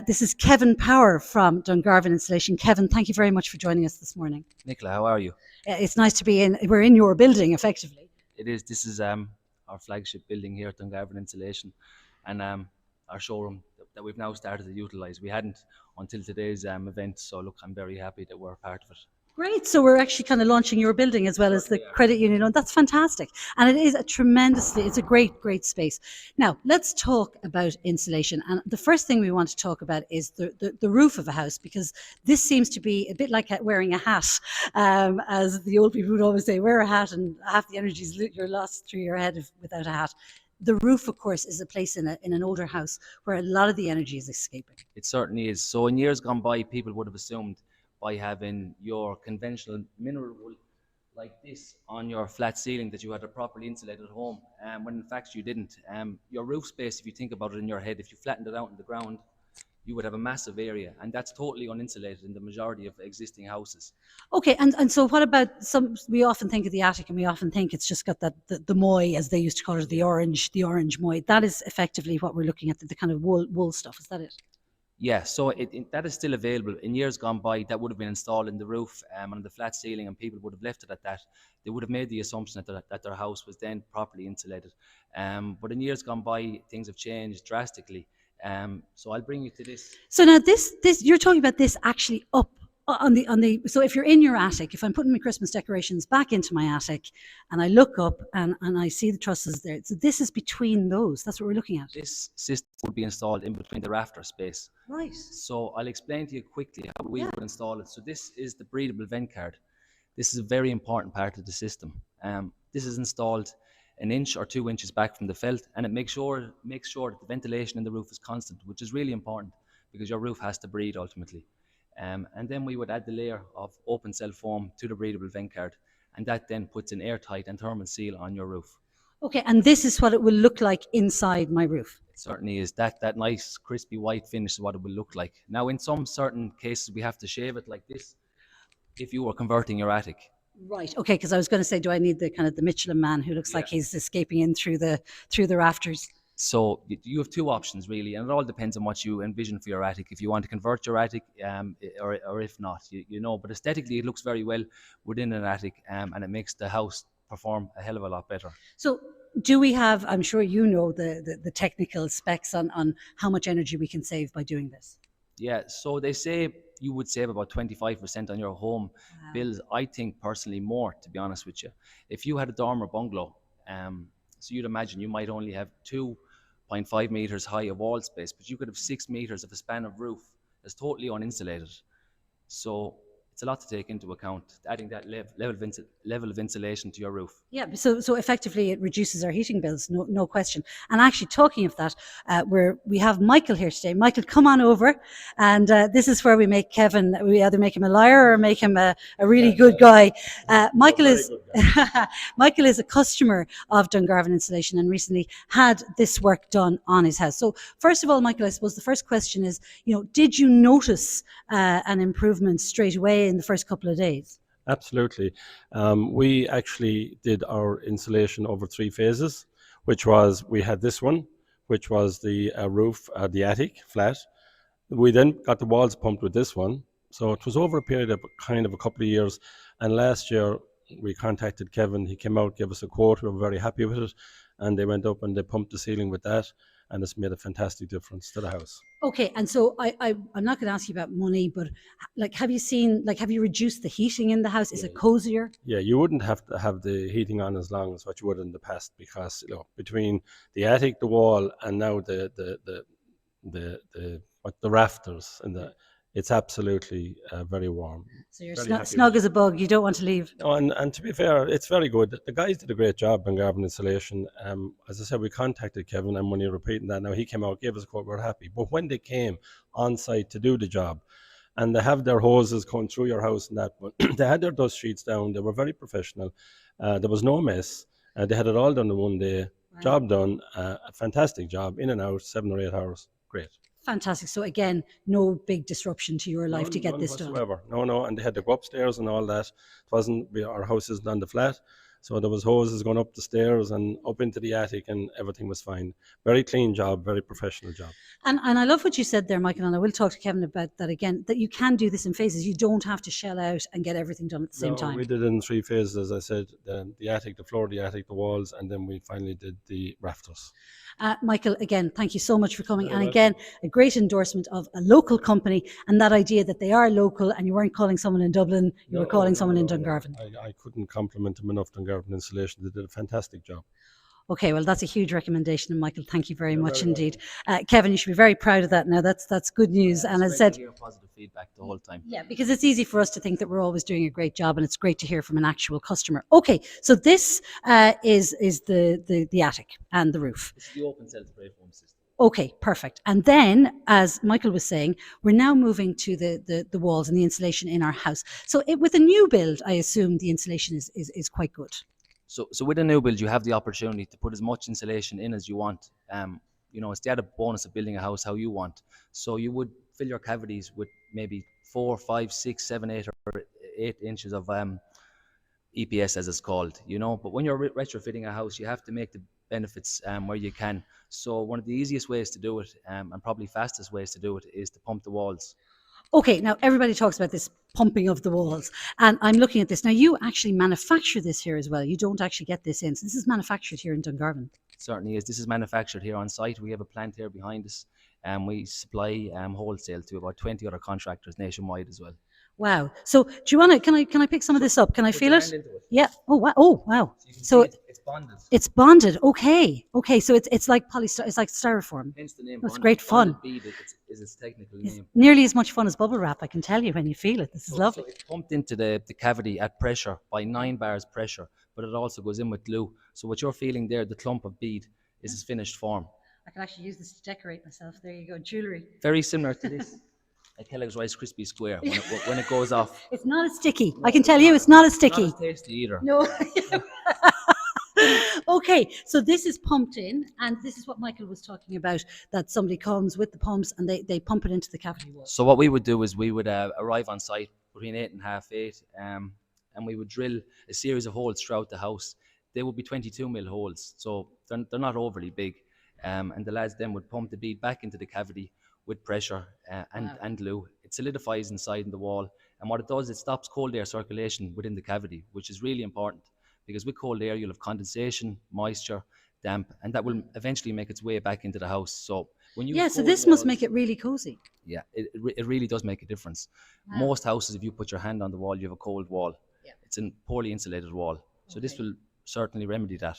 This is Kevin Power from Dungarvan Insulation. Kevin, thank you very much for joining us this morning. Nicola, how are you? It's nice to be we're in your building, effectively. It is. This is our flagship building here at Dungarvan Insulation, and our showroom that we've now started to utilise. We hadn't until today's event, so look, I'm very happy that we're part of it. Great. So we're actually kind of launching your building as well as the credit union loan. That's fantastic. And it is it's a great, great space. Now, let's talk about insulation. And the first thing we want to talk about is the roof of a house, because this seems to be a bit like wearing a hat. As the old people would always say, wear a hat and half the energy you're lost through your head without a hat. The roof, of course, is a place in an older house where a lot of the energy is escaping. It certainly is. So in years gone by, people would have assumed by having your conventional mineral wool like this on your flat ceiling that you had a properly insulated home, when in fact you didn't. Your roof space, if you think about it in your head, if you flattened it out in the ground, you would have a massive area, and that's totally uninsulated in the majority of existing houses. Okay, and so what about we often think of the attic and we often think it's just got the moy, as they used to call it, the orange moy. That is effectively what we're looking at, the kind of wool stuff, is that it? Yeah, so that is still available. In years gone by, that would have been installed in the roof on the flat ceiling, and people would have left it at that. They would have made the assumption that their house was then properly insulated. But in years gone by, things have changed drastically. So I'll bring you to this. So now this you're talking about this actually up on the so if you're in your attic, if I'm putting my Christmas decorations back into my attic and I look up and I see the trusses there, so this is between those. That's what we're looking at. This system would be installed in between the rafter space. Right. So I'll explain to you quickly how we would install it. So this is the breathable vent card. This is a very important part of the system. This is installed an inch or 2 inches back from the felt, and it makes sure that the ventilation in the roof is constant, which is really important because your roof has to breathe ultimately. And then we would add the layer of open cell foam to the breathable vent card, and that then puts an airtight and thermal seal on your roof. Okay, and this is what it will look like inside my roof. It certainly is. That nice crispy white finish is what it will look like. Now, in some certain cases, we have to shave it like this if you were converting your attic. Right. Okay, because I was going to say, do I need the kind of the Michelin man who looks like he's escaping in through the rafters? So you have two options really, and it all depends on what you envision for your attic. If you want to convert your attic, or if not, you know. But aesthetically, it looks very well within an attic, and it makes the house perform a hell of a lot better. So do we have? I'm sure you know the technical specs on how much energy we can save by doing this. Yeah. So they say you would save about 25% on your home bills. I think personally more, to be honest with you. If you had a dormer bungalow, so you'd imagine you might only have 2.5 meters high of wall space, but you could have 6 meters of a span of roof that's totally uninsulated. So it's a lot to take into account, adding that level of insulation to your roof. Yeah, so effectively it reduces our heating bills, no question. And actually, talking of that, we have Michael here today. Michael, come on over, and this is where we make Kevin. We either make him a liar or make him a really good guy. Michael is Michael is a customer of Dungarvan Insulation and recently had this work done on his house. So first of all, Michael, I suppose the first question is, did you notice an improvement straight away in the first couple of days? Absolutely. We actually did our insulation over 3 phases, which was, we had this one, which was the roof, the attic, flat. We then got the walls pumped with this one. So it was over a period of kind of a couple of years. And last year we contacted Kevin. He came out, gave us a quote. We were very happy with it. And they went up and they pumped the ceiling with that. And it's made a fantastic difference to the house. Okay, and so I'm not going to ask you about money, but have you reduced the heating in the house? Is it cozier? Yeah, you wouldn't have to have the heating on as long as what you would in the past, because between the attic, the wall, and now the rafters and it's absolutely very warm. So you're snug as a bug. You don't want to leave. No, and to be fair, it's very good. The guys did a great job on Dungarvan Insulation. As I said, we contacted Kevin, and when you're repeating that now, he came out, gave us a quote, we're happy. But when they came on site to do the job, and they have their hoses going through your house and that, but they had their dust sheets down. They were very professional. There was no mess. They had it all done in one day. Wow. Job done. A fantastic job. In and out, 7 or 8 hours. Great. Fantastic. So again, no big disruption to your life to get this done. No, and they had to go upstairs and all that. It wasn't, our house isn't on the flat, So there was hoses going up the stairs and up into the attic, and everything was fine. Very clean job, very professional job. And I love what you said there, Michael, and I will talk to Kevin about that again, that you can do this in phases. You don't have to shell out and get everything done at the same No, time. we did it in 3 phases, as I said: the attic, the floor, the attic, the walls, and then we finally did the rafters. Michael, again, thank you so much for coming. And again, a great endorsement of a local company and that idea that they are local and you weren't calling someone in Dublin, you were calling someone in Dungarvan. I couldn't compliment them enough, Dungarvan Insulation. They did a fantastic job. Okay, well, that's a huge recommendation, and Michael, thank you very much indeed. Kevin, you should be very proud of that now. That's good news. And as I said, hear positive feedback the whole time. yeah, because it's easy for us to think that we're always doing a great job, and it's great to hear from an actual customer. Okay, so this is the attic and the roof. It's the open cell spray foam system. Okay, perfect. And then, as Michael was saying, we're now moving to the walls and the insulation in our house. So with a new build, I assume the insulation is quite good. So with a new build, you have the opportunity to put as much insulation in as you want. It's the added bonus of building a house how you want. So you would fill your cavities with maybe 4, 5, 6, 7, 8, or 8 inches of EPS, as it's called. But when you're retrofitting a house, you have to make the benefits where you can. So one of the easiest ways to do it, and probably fastest ways to do it, is to pump the walls. Okay, now everybody talks about this pumping of the walls, and I'm looking at this. Now, you actually manufacture this here as well. You don't actually get this in. So this is manufactured here in Dungarvan. It certainly is. This is manufactured here on site. We have a plant here behind us, and we supply wholesale to about 20 other contractors nationwide as well. Wow. So do you want to, can I pick some of this up? Can I feel it? Yeah. Oh, wow. Oh, wow. So it's bonded. It's bonded. Okay. Okay. So it's like it's like styrofoam. Hence the name. That's great fun. Bead is its technical name. Nearly as much fun as bubble wrap, I can tell you when you feel it. This is lovely. So it's pumped into the cavity at pressure by 9 bars pressure, but it also goes in with glue. So what you're feeling there, the clump of bead, is its finished form. I can actually use this to decorate myself. There you go, jewellery. Very similar to this. A Kellogg's Rice Krispie square when it goes off. It's not as sticky. I can tell you it's not as sticky. Not as tasty either. No. Okay, so this is pumped in, and this is what Michael was talking about, that somebody comes with the pumps and they pump it into the cavity wall. So what we would do is we would arrive on site between 8:30, 8, and we would drill a series of holes throughout the house. They would be 22 mil holes, so they're not overly big. And the lads then would pump the bead back into the cavity with pressure and glue. It solidifies inside in the wall, and what it does, it stops cold air circulation within the cavity, which is really important, because with cold air you'll have condensation, moisture, damp, and that will eventually make its way back into the house. So when you so this must make it really cozy. Yeah, it really does make a difference. Wow. Most houses, if you put your hand on the wall, you have a cold wall. Yeah. It's a poorly insulated wall, so this will certainly remedy that.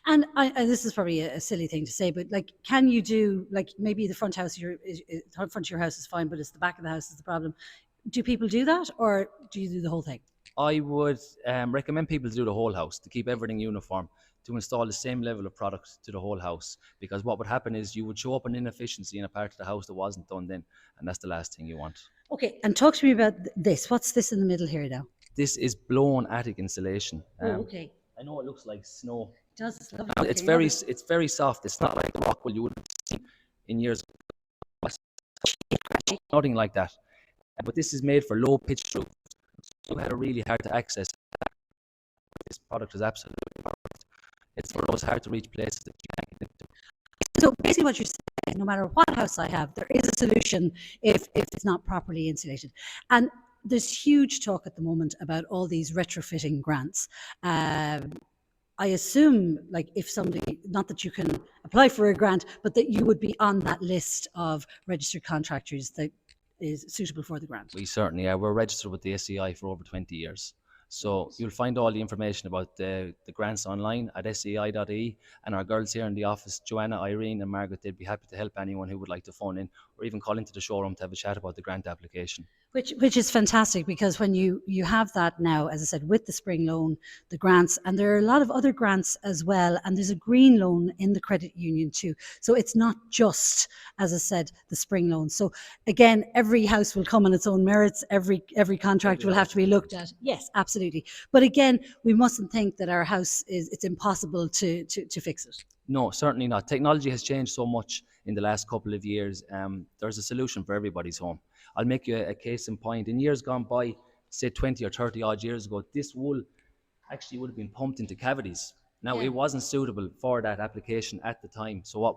And this is probably a silly thing to say, but like, can you do, like, maybe the front of your house is fine, but it's the back of the house is the problem? Do people do that, or do you do the whole thing? I would recommend people to do the whole house, to keep everything uniform, to install the same level of product to the whole house, because what would happen is you would show up an inefficiency in a part of the house that wasn't done then, and that's the last thing you want. Okay, and talk to me about this. What's this in the middle here now? This is blown attic insulation. Okay. I know it looks like snow. It does. It's lovely. It's very soft. It's not like the rock wool you would have seen in years ago. Nothing like that. But this is made for low pitched roofs. So they're really hard to access. This product is absolutely perfect. It's for those hard to reach places that you can't get into. So basically what you're saying, no matter what house I have, there is a solution if it's not properly insulated. And there's huge talk at the moment about all these retrofitting grants. I assume, like, if somebody, not that you can apply for a grant, but that you would be on that list of registered contractors that is suitable for the grant. We certainly are. We're registered with the SEI for over 20 years. So you'll find all the information about the grants online at sei.ie, and our girls here in the office, Joanna, Irene and Margaret, they'd be happy to help anyone who would like to phone in or even call into the showroom to have a chat about the grant application. Which is fantastic, because when you have that now, as I said, with the spring loan, the grants, and there are a lot of other grants as well, and there's a green loan in the credit union too. So it's not just, as I said, the spring loan. So again, every house will come on its own merits. Every contract will have to be looked at. Yes, absolutely. But again, we mustn't think that our house it's impossible to fix it. No, certainly not. Technology has changed so much in the last couple of years. There's a solution for everybody's home. I'll make you a case in point. In years gone by, say 20 or 30 odd years ago, this wool actually would have been pumped into cavities. Now, Yeah. it wasn't suitable for that application at the time. So what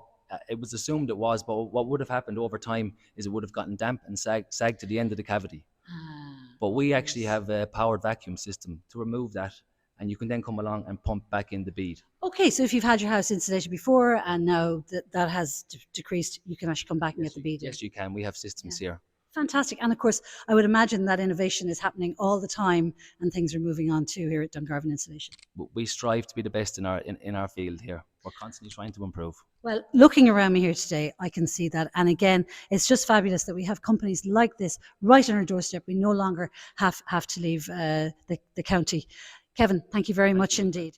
it was assumed it was, but what would have happened over time is it would have gotten damp and sagged to the end of the cavity. But we actually have a powered vacuum system to remove that, and you can then come along and pump back in the bead. Okay, so if you've had your house insulated before and now that has decreased, you can actually come back and get the bead in. Yes, you can. We have systems here. Fantastic. And of course, I would imagine that innovation is happening all the time and things are moving on too here at Dungarvan Insulation. We strive to be the best in our field here. We're constantly trying to improve. Well, looking around me here today, I can see that. And again, it's just fabulous that we have companies like this right on our doorstep. We no longer have to leave the county. Kevin, thank you very much indeed.